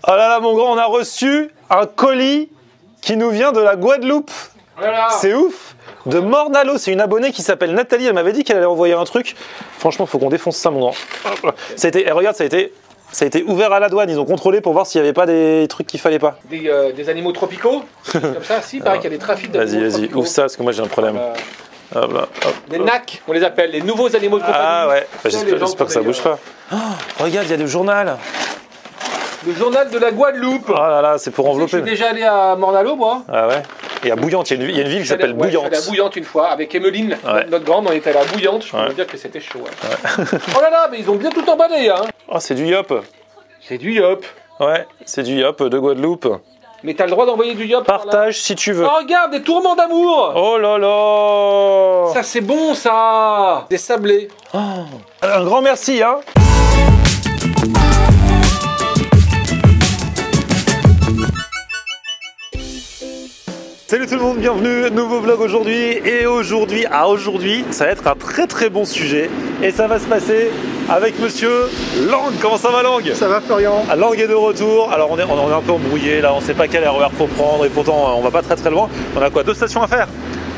Oh là là, mon grand, on a reçu un colis qui nous vient de la Guadeloupe. Voilà. C'est ouf. De Mornalo, c'est une abonnée qui s'appelle Nathalie. Elle m'avait dit qu'elle allait envoyer un truc. Franchement, faut qu'on défonce ça, mon grand. Ça a été, regarde, ça a été ouvert à la douane. Ils ont contrôlé pour voir s'il n'y avait pas des trucs qu'il fallait pas. Des animaux tropicaux. Comme ça, si, il paraît qu'il y a des trafics d'animaux Vas-y, tropicaux. ouvre ça parce que moi j'ai un problème. Hop là, hop. Les NAC, on les appelle, les nouveaux animaux de compagnie. Ah ouais, bah, Les j'espère gens que ça bouge pas. Oh, regarde, il y a le journal. Le journal de la Guadeloupe. Oh là là, c'est pour Je envelopper. suis déjà allé à Mornalo, moi. Ah ouais. Et à Bouillante, il y a une ville qui s'appelle Ouais, Bouillante. je suis allé à Bouillante une fois, avec Emeline, notre grande, on était allé à Bouillante, je peux vous dire que c'était chaud. Ouais. Oh là là, mais ils ont bien tout emballé, hein. Oh, c'est du yop. C'est du yop. Ouais, c'est du yop de Guadeloupe. Mais t'as le droit d'envoyer du yop. Partage si tu veux. Oh regarde, des tourments d'amour. Oh là là. Ça c'est bon ça. Des sablés. Oh. Un grand merci, hein. Salut tout le monde, bienvenue, nouveau vlog aujourd'hui. Et aujourd'hui, ça va être un très très bon sujet. Et ça va se passer avec monsieur Lang. Comment ça va, Lang? Ça va, Florian? Lang est de retour. Alors on est un peu embrouillé là, on sait pas quel RER faut prendre. Et pourtant on va pas très loin. On a quoi, 2 stations à faire?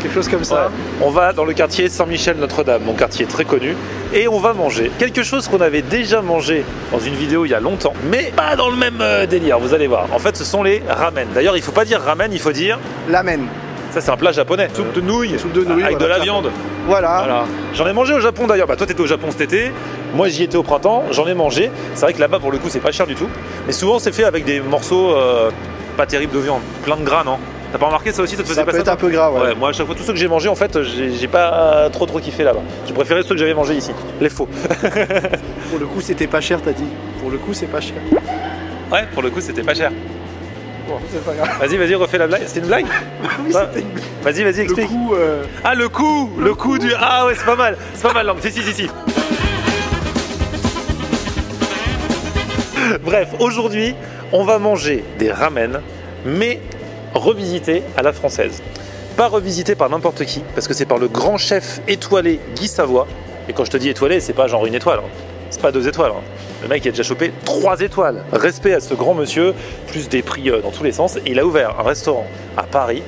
Quelque chose comme ça. Ouais. On va dans le quartier Saint-Michel-Notre-Dame, mon quartier très connu, et on va manger quelque chose qu'on avait déjà mangé dans une vidéo il y a longtemps, mais pas dans le même délire, vous allez voir. En fait, ce sont les ramen. D'ailleurs, il faut pas dire ramen, il faut dire... L'amen. Ça, c'est un plat japonais. Soupe de nouilles, avec de la viande. Voilà. J'en ai mangé au Japon d'ailleurs. Bah, toi, t'étais au Japon cet été. Moi, j'y étais au printemps. J'en ai mangé. C'est vrai que là-bas, pour le coup, c'est pas cher du tout. Mais souvent, c'est fait avec des morceaux pas terribles de viande. Plein de gras, non? T'as pas remarqué ça aussi? Ça te faisait pas ça? Ça peut être un peu gras, ouais. Moi, à chaque fois, tous ceux que j'ai mangé, en fait, j'ai pas trop kiffé là-bas. J'ai préféré ceux que j'avais mangés ici. Les faux. Pour le coup, c'était pas cher, t'as dit. Pour le coup, c'est pas cher. Ouais, pour le coup, c'était pas cher. Bon, c'est pas grave. Vas-y, refais la blague. C'était une blague? Oui, c'était une blague. Vas-y, explique. Ah, le coup du... Ah ouais, c'est pas mal, Lang. Si. Bref, aujourd'hui, on va manger des ramen, mais revisité à la française. Pas revisité par n'importe qui, parce que c'est par le grand chef étoilé Guy Savoy. Et quand je te dis étoilé, c'est pas genre une étoile, hein. C'est pas 2 étoiles. Hein. Le mec il a déjà chopé 3 étoiles. Respect à ce grand monsieur, plus des prix dans tous les sens. Et il a ouvert un restaurant à Paris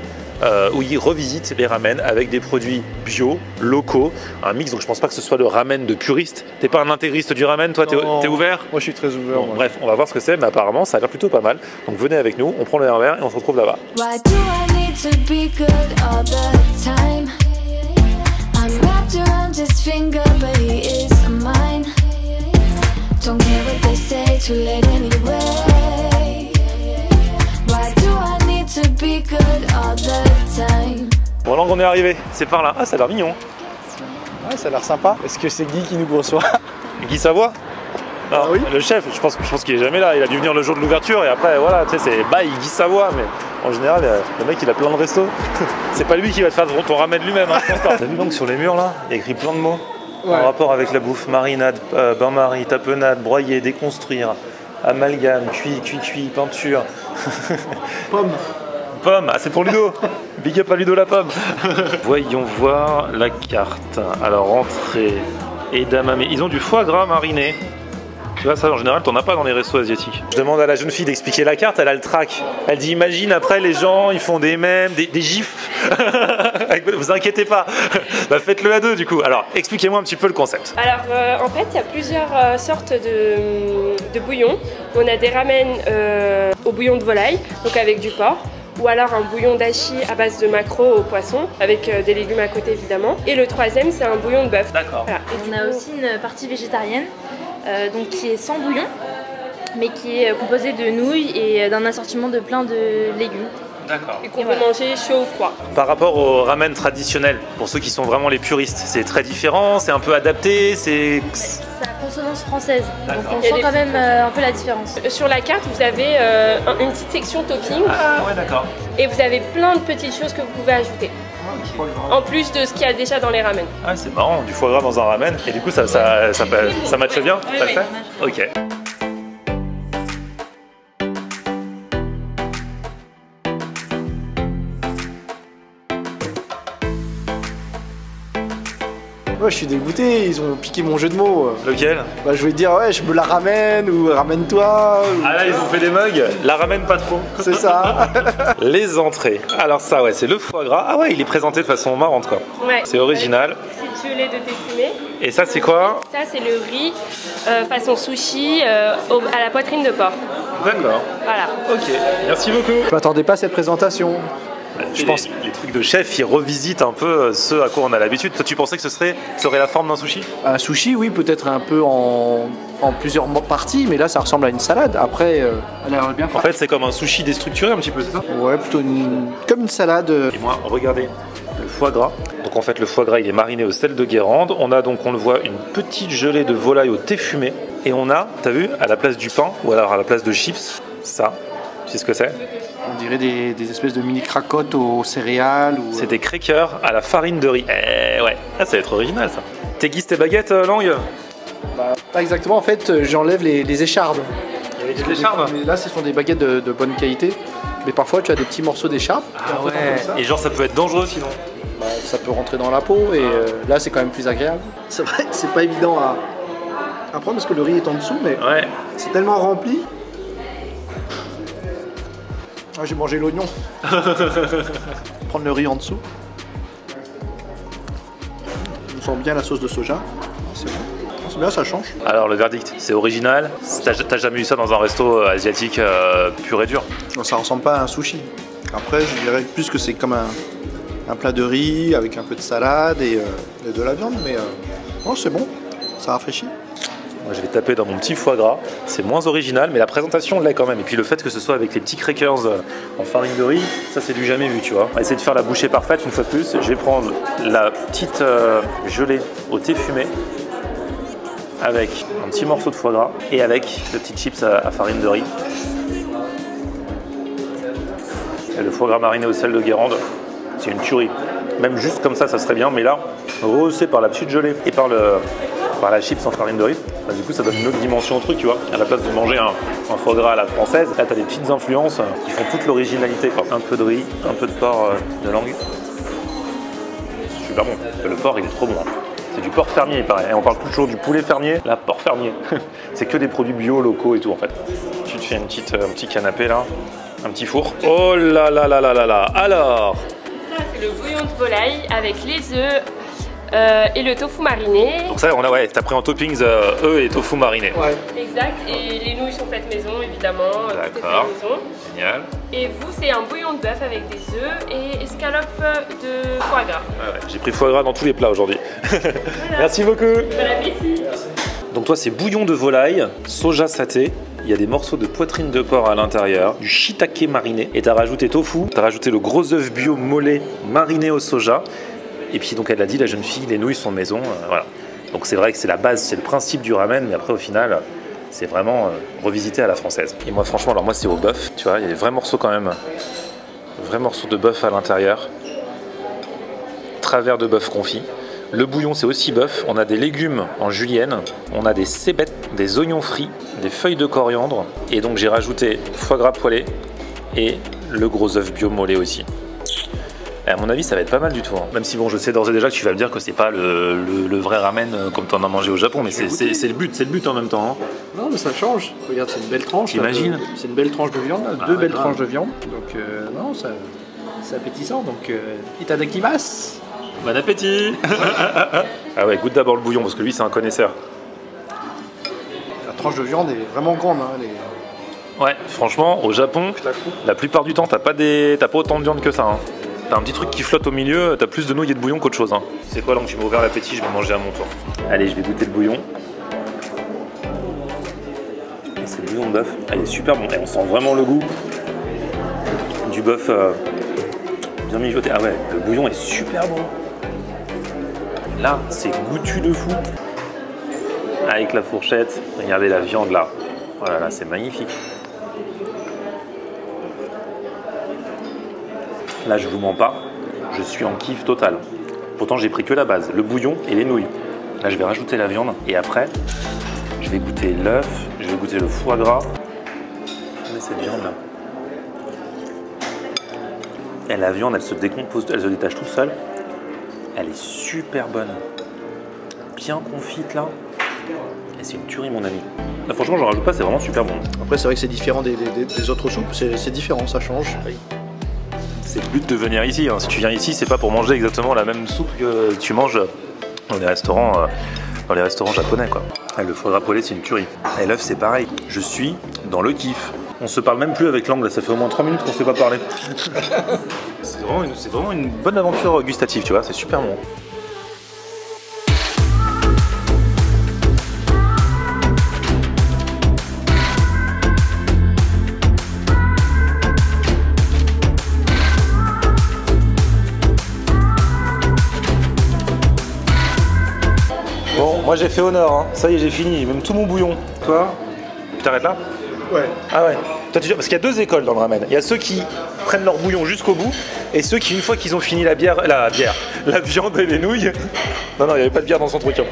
où il revisite les ramen avec des produits bio, locaux, un mix. Donc je pense pas que ce soit le ramen de puriste. T'es pas un intégriste du ramen, toi? T'es ouvert? Moi, je suis très ouvert. Bon, bref, on va voir ce que c'est, mais apparemment ça a l'air plutôt pas mal. Donc venez avec nous, on prend le RER et on se retrouve là-bas. Why do I need to be good all the time? I'm wrapped around his finger, but he is mine. Don't care what they say, too late anyway. Why do I need to be good all the time? Bon, Lang, on est arrivé, c'est par là. Ah, ça a l'air mignon. Ouais, ça a l'air sympa. Est-ce que c'est Guy qui nous reçoit? Guy Savoy? Non, oui. Le chef, je pense qu'il est jamais là. Il a dû venir le jour de l'ouverture et après, voilà, tu sais, c'est bye Guy Savoy. Mais en général, le mec, il a plein de restos. C'est pas lui qui va te faire ton ramen lui-même, hein, je pense pas. T'as vu donc sur les murs là, il y a écrit plein de mots en rapport avec la bouffe. Marinade, bain-marie, tapenade, broyer, déconstruire, amalgame, cuit, peinture. Pomme, ah c'est pour Ludo. Big up à Ludo la pomme. Voyons voir la carte. Alors entrée, edamame. Ils ont du foie gras mariné. Tu vois, ça en général, t'en as pas dans les restos asiatiques. Je demande à la jeune fille d'expliquer la carte, elle a le trac. Elle dit imagine après les gens, ils font des mèmes, des gifs. Vous inquiétez pas. Bah, faites-le à 2 du coup. Alors expliquez-moi un petit peu le concept. Alors en fait, il y a plusieurs sortes de bouillons. On a des ramen au bouillon de volaille, donc avec du porc. Ou alors un bouillon d'ashi à base de maquereau au poisson, avec des légumes à côté évidemment. Et le troisième, c'est un bouillon de bœuf. D'accord. Voilà. On a aussi une partie végétarienne, donc qui est sans bouillon, mais qui est composée de nouilles et d'un assortiment de plein de légumes. D'accord. Et qu'on peut manger chaud ou froid. Par rapport au ramen traditionnel, pour ceux qui sont vraiment les puristes, c'est très différent, c'est un peu adapté, c'est... C'est à consonance française, donc on Il y a sent des quand même un peu la différence. Sur la carte, vous avez une petite section topping. Ah ouais, d'accord. Et vous avez plein de petites choses que vous pouvez ajouter. En plus de ce qu'il y a déjà dans les ramen. Ah c'est marrant, du foie gras dans un ramen, et du coup ça matche bien, ça le fait? Ok. Ouais, je suis dégoûté, ils ont piqué mon jeu de mots. Lequel? Bah, je voulais dire, ouais, je me la ramène ou ramène-toi. Ou... Ah là, ils ont fait des mugs. La ramène pas trop. C'est ça. Les entrées. Alors ça, ouais, c'est le foie gras. Ah ouais, il est présenté de façon marrante, quoi. Ouais. C'est original. C'est gelé de thé fumé. Et ça, c'est quoi? Ça, c'est le riz façon sushi à la poitrine de porc. D'accord. Voilà. Ok, merci beaucoup. Je m'attendais pas à cette présentation. Je pense les trucs de chef, ils revisitent un peu ce à quoi on a l'habitude. Toi, tu pensais que ça aurait la forme d'un sushi? Un sushi, oui, peut-être un peu en plusieurs parties, mais là, ça ressemble à une salade. Après, elle a l'air bien. En fait, c'est comme un sushi déstructuré un petit peu, c'est ça? Ouais, plutôt comme une salade. Et moi, regardez le foie gras. Donc en fait, le foie gras, il est mariné au sel de Guérande. On a donc, on le voit, une petite gelée de volaille au thé fumé. Et on a, t'as vu, à la place du pain, ou alors à la place de chips, ça. Tu sais ce que c'est? On dirait des espèces de mini cracottes aux céréales. Ou... C'est des crackers à la farine de riz. Eh ouais, ça va être original ça. T'aiguises tes baguettes, Langue? Bah, pas exactement, en fait, j'enlève les échardes. Les échardes? Mais là, ce sont des baguettes de bonne qualité. Mais parfois, tu as des petits morceaux d'écharpe. Ah ouais. Et genre, ça peut être dangereux sinon? Bah, ça peut rentrer dans la peau et là, c'est quand même plus agréable. C'est vrai que c'est pas évident à prendre parce que le riz est en dessous, mais ouais. C'est tellement rempli. Ah, j'ai mangé l'oignon. Prendre le riz en dessous. On sent bien la sauce de soja. C'est bon. C'est bien, ça change. Alors le verdict, c'est original. T'as jamais eu ça dans un resto asiatique pur et dur? Non, ça ressemble pas à un sushi. Après, je dirais plus que c'est comme un plat de riz avec un peu de salade et de la viande, mais non, c'est bon. Ça rafraîchit. Moi, je vais taper dans mon petit foie gras. C'est moins original, mais la présentation l'est quand même. Et puis le fait que ce soit avec les petits crackers en farine de riz, ça c'est du jamais vu, tu vois. On va essayer de faire la bouchée parfaite une fois de plus. Je vais prendre la petite gelée au thé fumé avec un petit morceau de foie gras et avec le petit chips à farine de riz. Et le foie gras mariné au sel de Guérande, c'est une tuerie. Même juste comme ça serait bien, mais là, rehaussé par la petite gelée et par la chips en farine de riz, bah, du coup ça donne une autre dimension au truc, tu vois. À la place de manger un foie gras à la française, là t'as des petites influences qui font toute l'originalité, quoi. Un peu de riz, un peu de porc de Langue. C'est super bon. Le porc il est trop bon. Hein. C'est du porc fermier, pareil. Et on parle toujours du poulet fermier, là porc fermier. C'est que des produits bio, locaux et tout en fait. Tu te fais un petit canapé là, un petit four. Oh là là là là là là. Alors. Ça c'est le bouillon de volaille avec les œufs. Et le tofu mariné. Donc ça, t'as pris en toppings œufs et tofu mariné. Ouais. Exact. Et les nouilles sont faites maison, évidemment. D'accord. Génial. Et vous, c'est un bouillon de bœuf avec des œufs et escalope de foie gras. Ouais. J'ai pris foie gras dans tous les plats aujourd'hui. Voilà. Merci beaucoup. Bon appétit. Donc toi, c'est bouillon de volaille, soja saté. Il y a des morceaux de poitrine de porc à l'intérieur, du shiitake mariné. Et t'as rajouté tofu, t'as rajouté le gros œuf bio mollet mariné au soja. Et puis donc elle l'a dit, la jeune fille, les nouilles sont maison, voilà. Donc c'est vrai que c'est la base, c'est le principe du ramen, mais après au final, c'est vraiment revisité à la française. Et moi franchement, alors moi c'est au bœuf, tu vois, il y a des vrais morceaux quand même, vrais morceaux de bœuf à l'intérieur, travers de bœuf confit. Le bouillon c'est aussi bœuf, on a des légumes en julienne, on a des cébettes, des oignons frits, des feuilles de coriandre, et donc j'ai rajouté foie gras poêlé et le gros œuf bio mollet aussi. À mon avis, ça va être pas mal du tout. Hein. Même si bon, je sais d'ores et déjà que tu vas me dire que c'est pas le vrai ramen comme tu en as mangé au Japon, mais c'est le but en même temps. Hein. Non, mais ça change. Regarde, c'est une belle tranche. T'imagines ? C'est une belle tranche de viande, deux belles tranches de viande. Donc non, c'est appétissant. Donc itadakimasu. Bon appétit. Ah ouais, goûte d'abord le bouillon parce que lui, c'est un connaisseur. La tranche de viande est vraiment grande. Hein, Ouais, franchement, au Japon, la plupart du temps, t'as pas autant de viande que ça. Hein. T'as un petit truc qui flotte au milieu, t'as plus de nouilles et de bouillon qu'autre chose. Hein. C'est quoi, donc tu m'as ouvert l'appétit, je vais manger à mon tour. Allez, je vais goûter le bouillon. Et c'est le bouillon de bœuf. Il est super bon. Et on sent vraiment le goût du bœuf bien mijoté. Ah ouais, le bouillon est super bon. Là, c'est goûtu de fou. Avec la fourchette, regardez la viande là. Voilà, là, c'est magnifique. Là, je vous mens pas, je suis en kiff total. Pourtant, j'ai pris que la base, le bouillon et les nouilles. Là, je vais rajouter la viande et après, je vais goûter l'œuf, je vais goûter le foie gras. Regardez cette viande là. Et la viande, elle se décompose, elle se détache toute seule. Elle est super bonne. bien confite là. Et c'est une tuerie mon ami. Là, franchement j'en rajoute pas, c'est vraiment super bon. Après c'est vrai que c'est différent des autres soupes, c'est différent, ça change. C'est le but de venir ici, hein. Si tu viens ici c'est pas pour manger exactement la même soupe que tu manges dans les restaurants japonais quoi. Et le foie gras poêlé c'est une tuerie. Et l'œuf c'est pareil, je suis dans le kiff. On se parle même plus avec l'angle, ça fait au moins 3 minutes qu'on se fait pas parler. C'est vraiment une bonne aventure gustative, tu vois, c'est super bon. Bon, moi j'ai fait honneur, hein. Ça y est j'ai fini, même tout mon bouillon. Toi, tu t'arrêtes là? Ouais. Ah ouais. Toi, parce qu'il y a deux écoles dans le ramen. Il y a ceux qui prennent leur bouillon jusqu'au bout et ceux qui, une fois qu'ils ont fini la viande et les nouilles. Non, il n'y avait pas de bière dans son truc. Hein.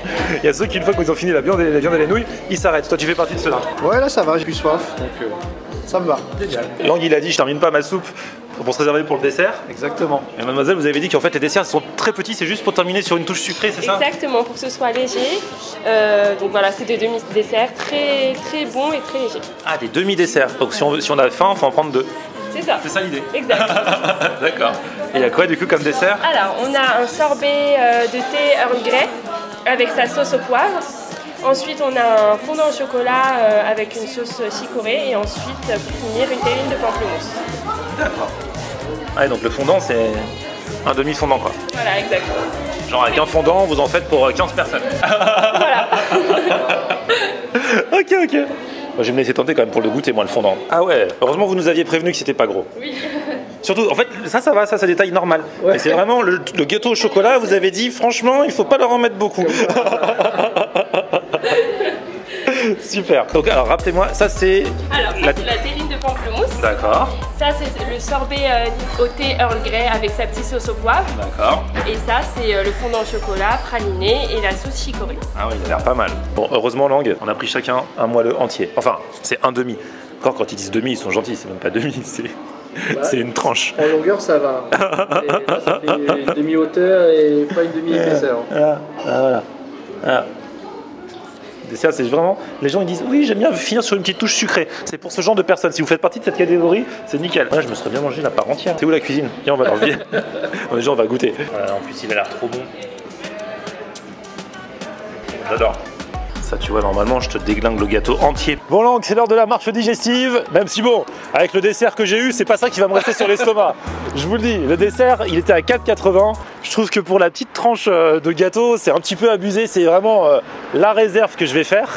Il y a ceux qui, une fois qu'ils ont fini la viande et les nouilles, ils s'arrêtent. Toi, tu fais partie de ceux-là. Ouais, là ça va, j'ai plus soif, donc ça me va. Génial. Lang, il a dit, je termine pas ma soupe pour se réserver pour le dessert. Exactement. Et mademoiselle, vous avez dit qu'en fait les desserts sont très petits, c'est juste pour terminer sur une touche sucrée, c'est ça? Exactement, pour que ce soit léger. Donc voilà, c'est des demi-desserts très très bons et très légers. Ah, des demi-desserts. Donc si on a faim, il faut en prendre 2. C'est ça. C'est ça l'idée. Exact. D'accord. Et il y a quoi du coup comme dessert? Alors, on a un sorbet de thé Earl Grey avec sa sauce au poivre. Ensuite, on a un fondant au chocolat avec une sauce chicorée. Et ensuite, pour finir, une terrine de pamplemousse. D'accord. Ah, donc le fondant, c'est un demi-fondant quoi. Voilà, exactement. Genre avec un fondant, vous en faites pour 15 personnes. Voilà. Ok. Moi, je vais me laisser tenter quand même pour le goûter, moi, le fondant. Ah ouais, heureusement vous nous aviez prévenu que c'était pas gros. Oui. Surtout, en fait, ça va, ça détaille normal. Ouais. Mais c'est vraiment le gâteau au chocolat, vous avez dit, franchement, il faut pas leur en mettre beaucoup. Super. Donc, alors, rappelez-moi, ça c'est... Alors, ça c'est la terrine de pamplemousse. D'accord. Ça c'est le sorbet au thé Earl Grey avec sa petite sauce au poivre. D'accord. Et ça c'est le fondant au chocolat, praliné et la sauce chicorée. Ah oui, il a l'air pas mal. Bon, heureusement, Lang, on a pris chacun un moelleux entier. Enfin, c'est un demi. Encore quand ils disent demi, ils sont gentils, c'est même pas demi, c'est une tranche. En longueur, ça va. Et là, ça fait une demi-hauteur et pas une demi-épaisseur. Voilà. Dessert, c'est vraiment... Les gens ils disent oui, j'aime bien finir sur une petite touche sucrée. C'est pour ce genre de personnes. Si vous faites partie de cette catégorie, c'est nickel. Ouais, je me serais bien mangé la part entière. C'est où la cuisine? Viens, on va dans le vieux. Déjà, on va goûter. Voilà, en plus, il a l'air trop bon. J'adore. Ça, tu vois, normalement, je te déglingue le gâteau entier. Bon, Lang, c'est l'heure de la marche digestive. Même si, bon, avec le dessert que j'ai eu, c'est pas ça qui va me rester sur l'estomac. Je vous le dis, le dessert, il était à 4,80. Je trouve que pour la petite tranche de gâteau, c'est un petit peu abusé. C'est vraiment la réserve que je vais faire.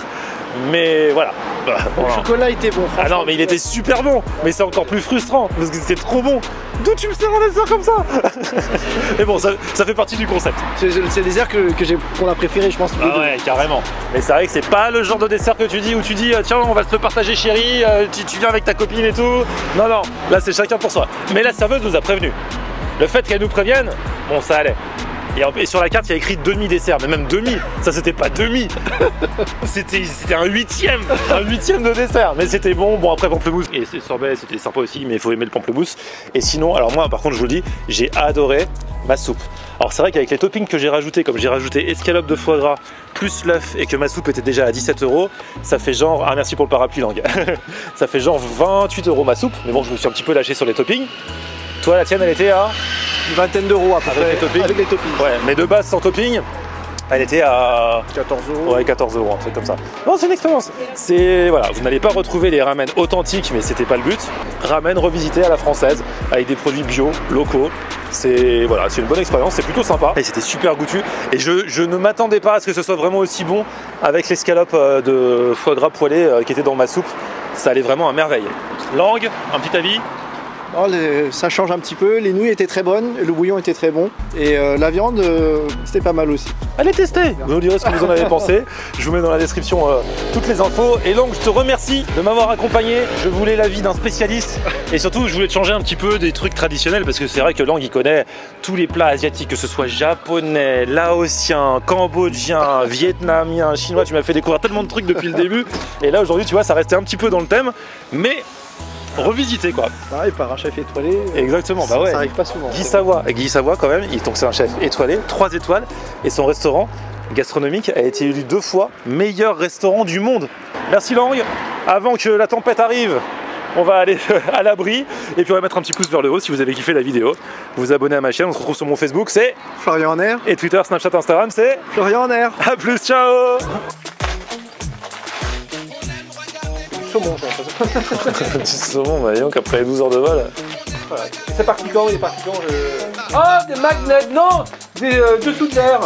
Mais voilà. Le chocolat était bon. Ah non, mais il était super bon. Mais c'est encore plus frustrant parce que c'était trop bon. D'où tu me sers un dessert comme ça? Mais bon, ça fait partie du concept. C'est le dessert qu'on a préféré, je pense. Ah ouais, carrément. Mais c'est vrai que c'est pas le genre de dessert que tu dis où tu dis tiens, on va se le partager, chérie. Tu viens avec ta copine et tout. Non, là c'est chacun pour soi. Mais la serveuse nous a prévenu. Le fait qu'elle nous prévienne, bon, ça allait. Et sur la carte, il y a écrit demi-dessert, mais même demi, ça c'était pas demi, c'était un huitième de dessert, mais c'était bon. Bon, après pamplemousse et ce sorbet, c'était sympa aussi, mais il faut aimer le pamplemousse. Et sinon, alors moi, par contre, je vous le dis, j'ai adoré ma soupe. Alors c'est vrai qu'avec les toppings que j'ai rajoutés, comme j'ai rajouté escalope de foie gras plus l'œuf et que ma soupe était déjà à 17 €, ça fait genre, ah merci pour le parapluie Lang, ça fait genre 28 € ma soupe, mais bon, je me suis un petit peu lâché sur les toppings. Toi, la tienne, elle était à une vingtaine d'euros à peu près. Avec les toppings. Ouais, mais de base sans topping, elle était à 14 €. Ouais, 14 €, un truc comme ça. Non, c'est une expérience. C'est voilà, vous n'allez pas retrouver les ramen authentiques, mais c'était pas le but. Ramen revisité à la française avec des produits bio, locaux. C'est voilà, c'est une bonne expérience, c'est plutôt sympa et c'était super goûtu. Et je ne m'attendais pas à ce que ce soit vraiment aussi bon avec l'escalope de foie gras poêlé qui était dans ma soupe. Ça allait vraiment à merveille. Lang, un petit avis? Oh, ça change un petit peu, les nouilles étaient très bonnes, le bouillon était très bon et la viande c'était pas mal aussi. Allez tester, vous nous direz ce que vous en avez pensé. Je vous mets dans la description toutes les infos. Et Lang, je te remercie de m'avoir accompagné. Je voulais l'avis d'un spécialiste et surtout je voulais te changer un petit peu des trucs traditionnels parce que c'est vrai que Lang il connaît tous les plats asiatiques, que ce soit japonais, laotien, cambodgien, vietnamien, chinois. Tu m'as fait découvrir tellement de trucs depuis le début et là aujourd'hui tu vois ça restait un petit peu dans le thème mais revisiter quoi. Ah, et par un chef étoilé. Exactement, bah ouais. Ça arrive pas souvent. Guy Savoie quand même, donc c'est un chef étoilé, 3 étoiles, et son restaurant, gastronomique a été élu 2 fois meilleur restaurant du monde. Merci Lang. Avant que la tempête arrive, on va aller à l'abri et puis on va mettre un petit pouce vers le haut si vous avez kiffé la vidéo. Vous vous abonnez à ma chaîne, on se retrouve sur mon Facebook, c'est Florian en air. Et Twitter, Snapchat, Instagram, c'est Florian en air. A plus, ciao. Saumon, Du saumon, bah donc après 12 heures de vol. Voilà. C'est parti quand? Il est parti quand? Ah, des magnets, non, des dessous de terre.